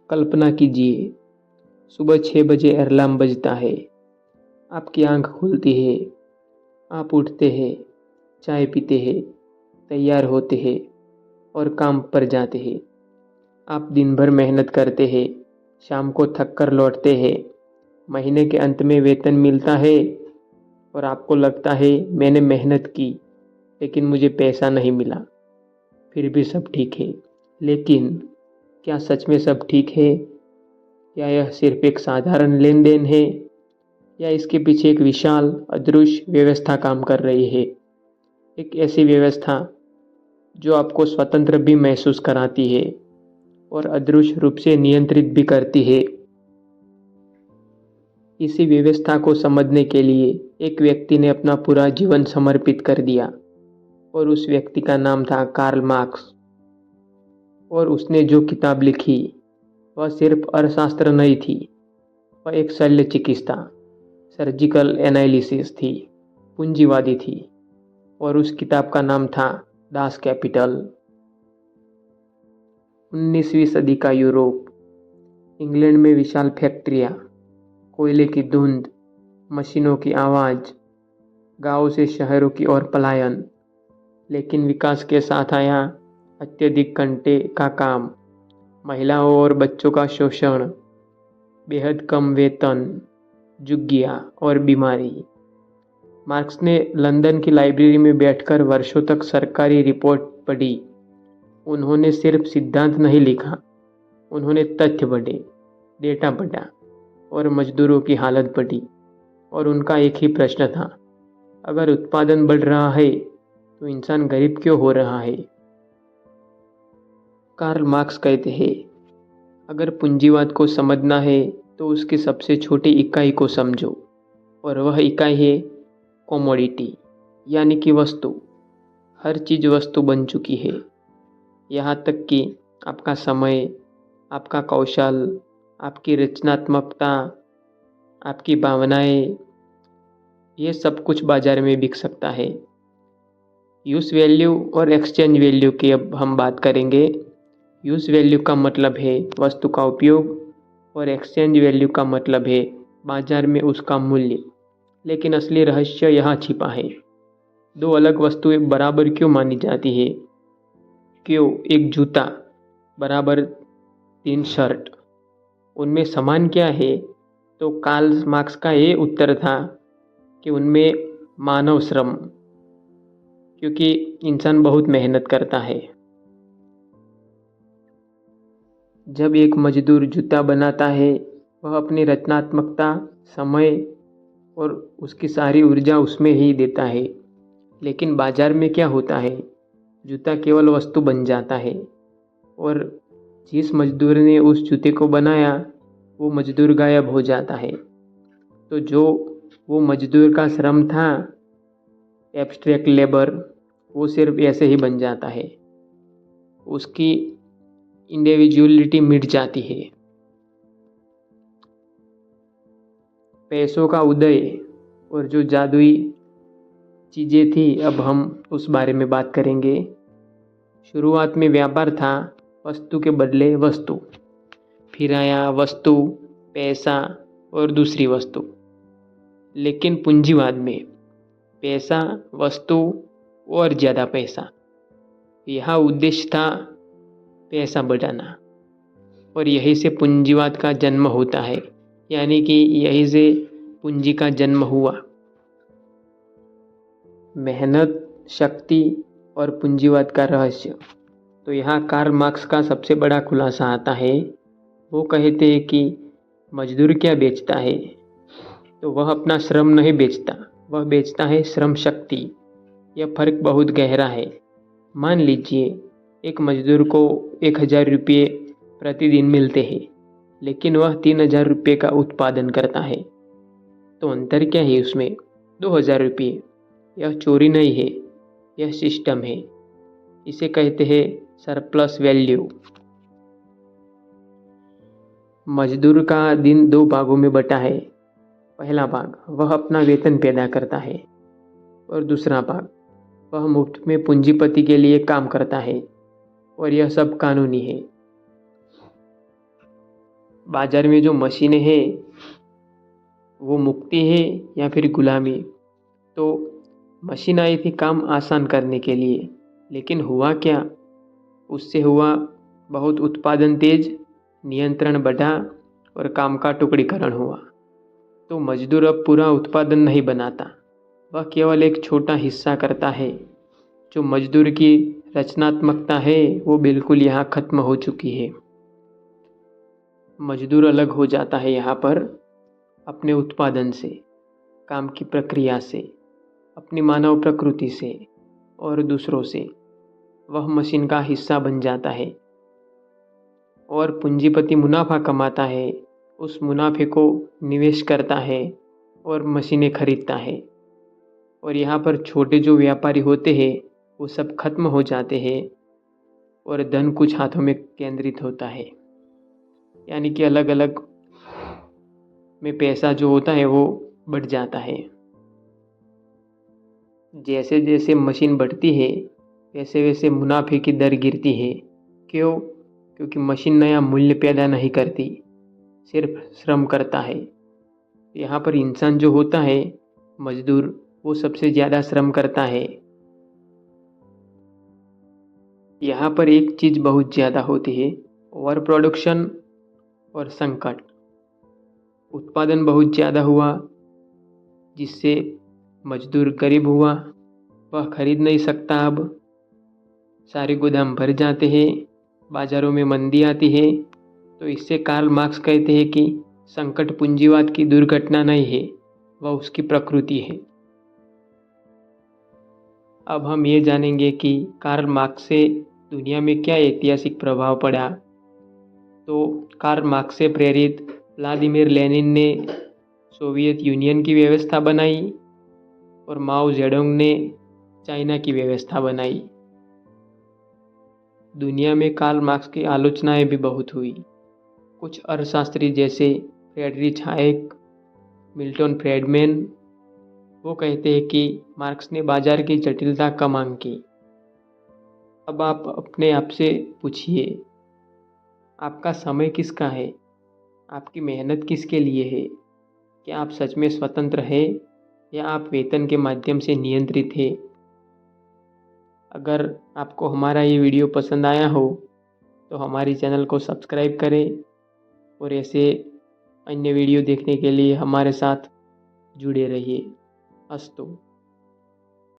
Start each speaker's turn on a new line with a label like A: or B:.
A: कल्पना कीजिए, सुबह 6 बजे अलार्म बजता है। आपकी आंख खुलती है, आप उठते हैं, चाय पीते हैं, तैयार होते हैं और काम पर जाते हैं। आप दिन भर मेहनत करते हैं, शाम को थक कर लौटते हैं। महीने के अंत में वेतन मिलता है और आपको लगता है मैंने मेहनत की, लेकिन मुझे पैसा नहीं मिला। फिर भी सब ठीक है। लेकिन क्या सच में सब ठीक है, या यह सिर्फ एक साधारण लेन देन है, या इसके पीछे एक विशाल अदृश्य व्यवस्था काम कर रही है। एक ऐसी व्यवस्था जो आपको स्वतंत्र भी महसूस कराती है और अदृश्य रूप से नियंत्रित भी करती है। इसी व्यवस्था को समझने के लिए एक व्यक्ति ने अपना पूरा जीवन समर्पित कर दिया और उस व्यक्ति का नाम था कार्ल मार्क्स। और उसने जो किताब लिखी वह सिर्फ अर्थशास्त्र नहीं थी, वह एक शल्य चिकित्सा सर्जिकल एनालिसिस थी, पूंजीवादी थी। और उस किताब का नाम था दास कैपिटल। 19वीं सदी का यूरोप। इंग्लैंड में विशाल फैक्ट्रियाँ, कोयले की धुंध, मशीनों की आवाज़, गांव से शहरों की ओर पलायन। लेकिन विकास के साथ आया अत्यधिक घंटे का काम, महिलाओं और बच्चों का शोषण, बेहद कम वेतन, झुग्गियाँ और बीमारी। मार्क्स ने लंदन की लाइब्रेरी में बैठकर वर्षों तक सरकारी रिपोर्ट पढ़ी। उन्होंने सिर्फ सिद्धांत नहीं लिखा, उन्होंने तथ्य पढ़े, डेटा पढ़ा और मजदूरों की हालत पढ़ी। और उनका एक ही प्रश्न था, अगर उत्पादन बढ़ रहा है तो इंसान गरीब क्यों हो रहा है। कार्ल मार्क्स कहते हैं, अगर पूंजीवाद को समझना है तो उसकी सबसे छोटी इकाई को समझो, और वह इकाई है कमोडिटी, यानी कि वस्तु। हर चीज़ वस्तु बन चुकी है, यहाँ तक कि आपका समय, आपका कौशल, आपकी रचनात्मकता, आपकी भावनाएं, ये सब कुछ बाजार में बिक सकता है। यूज़ वैल्यू और एक्सचेंज वैल्यू की अब हम बात करेंगे। यूज़ वैल्यू का मतलब है वस्तु का उपयोग और एक्सचेंज वैल्यू का मतलब है बाजार में उसका मूल्य। लेकिन असली रहस्य यहाँ छिपा है। दो अलग वस्तुएं बराबर क्यों मानी जाती है? क्यों एक जूता बराबर 3 शर्ट? उनमें समान क्या है? तो कार्ल मार्क्स का ये उत्तर था कि उनमें मानव श्रम, क्योंकि इंसान बहुत मेहनत करता है। जब एक मजदूर जूता बनाता है, वह अपनी रचनात्मकता, समय और उसकी सारी ऊर्जा उसमें ही देता है। लेकिन बाजार में क्या होता है? जूता केवल वस्तु बन जाता है और जिस मजदूर ने उस जूते को बनाया वो मजदूर गायब हो जाता है। तो जो वो मजदूर का श्रम था, एब्स्ट्रैक्ट लेबर, वो सिर्फ ऐसे ही बन जाता है। उसकी इंडिविजुअलिटी मिट जाती है। पैसों का उदय और जो जादुई चीज़ें थी, अब हम उस बारे में बात करेंगे। शुरुआत में व्यापार था, वस्तु के बदले वस्तु। फिर आया वस्तु, पैसा और दूसरी वस्तु। लेकिन पूंजीवाद में पैसा, वस्तु और ज़्यादा पैसा, यह उद्देश्य था पैसा बढ़ाना। और यहीं से पूंजीवाद का जन्म होता है, यानी कि यहीं से पूंजी का जन्म हुआ। मेहनत, शक्ति और पूंजीवाद का रहस्य। तो यहाँ कार्ल मार्क्स का सबसे बड़ा खुलासा आता है। वो कहते हैं कि मजदूर क्या बेचता है? तो वह अपना श्रम नहीं बेचता, वह बेचता है श्रम शक्ति। यह फर्क बहुत गहरा है। मान लीजिए एक मजदूर को 1000 रुपये प्रतिदिन मिलते हैं, लेकिन वह 3000 रुपये का उत्पादन करता है। तो अंतर क्या है उसमें? 2000 रुपये। यह चोरी नहीं है, यह सिस्टम है। इसे कहते हैं सरप्लस वैल्यू। मजदूर का दिन 2 भागों में बटा है। पहला भाग वह अपना वेतन पैदा करता है और दूसरा भाग वह मुफ्त में पूंजीपति के लिए काम करता है। और यह सब कानूनी है। बाज़ार में जो मशीनें हैं वो मुक्ति है या फिर गुलामी। तो मशीन आई थी काम आसान करने के लिए, लेकिन हुआ क्या? उससे हुआ बहुत उत्पादन तेज, नियंत्रण बढ़ा और काम का टुकड़ीकरण हुआ। तो मजदूर अब पूरा उत्पादन नहीं बनाता, वह केवल एक छोटा हिस्सा करता है। जो मजदूर की रचनात्मकता है वो बिल्कुल यहाँ खत्म हो चुकी है। मजदूर अलग हो जाता है यहाँ पर अपने उत्पादन से, काम की प्रक्रिया से, अपनी मानव प्रकृति से और दूसरों से। वह मशीन का हिस्सा बन जाता है और पूंजीपति मुनाफा कमाता है, उस मुनाफे को निवेश करता है और मशीनें खरीदता है। और यहाँ पर छोटे जो व्यापारी होते हैं वो सब खत्म हो जाते हैं और धन कुछ हाथों में केंद्रित होता है। यानी कि अलग अलग में पैसा जो होता है वो बढ़ जाता है। जैसे जैसे मशीन बढ़ती है वैसे वैसे मुनाफे की दर गिरती है। क्यों? क्योंकि मशीन नया मूल्य पैदा नहीं करती, सिर्फ श्रम करता है। यहाँ पर इंसान जो होता है, मजदूर, वो सबसे ज़्यादा श्रम करता है। यहाँ पर एक चीज़ बहुत ज़्यादा होती है, ओवर प्रोडक्शन और संकट। उत्पादन बहुत ज़्यादा हुआ जिससे मजदूर गरीब हुआ, वह खरीद नहीं सकता। अब सारे गोदाम भर जाते हैं, बाज़ारों में मंदी आती है। तो इससे कार्ल मार्क्स कहते हैं कि संकट पूंजीवाद की दुर्घटना नहीं है, वह उसकी प्रकृति है। अब हम ये जानेंगे कि कार्ल मार्क्स से दुनिया में क्या ऐतिहासिक प्रभाव पड़ा। तो कार्ल मार्क्स से प्रेरित व्लादिमीर लेनिन ने सोवियत यूनियन की व्यवस्था बनाई और माओ जेडोंग ने चाइना की व्यवस्था बनाई। दुनिया में कार्ल मार्क्स की आलोचनाएं भी बहुत हुई। कुछ अर्थशास्त्री जैसे फ्रेडरिच हायेक, मिल्टन फ्रीडमैन, वो कहते हैं कि मार्क्स ने बाजार की जटिलता का मांग की। अब आप अपने आप से पूछिए, आपका समय किसका है? आपकी मेहनत किसके लिए है? क्या आप सच में स्वतंत्र हैं या आप वेतन के माध्यम से नियंत्रित हैं? अगर आपको हमारा ये वीडियो पसंद आया हो तो हमारी चैनल को सब्सक्राइब करें और ऐसे अन्य वीडियो देखने के लिए हमारे साथ जुड़े रहिए। अस्तु।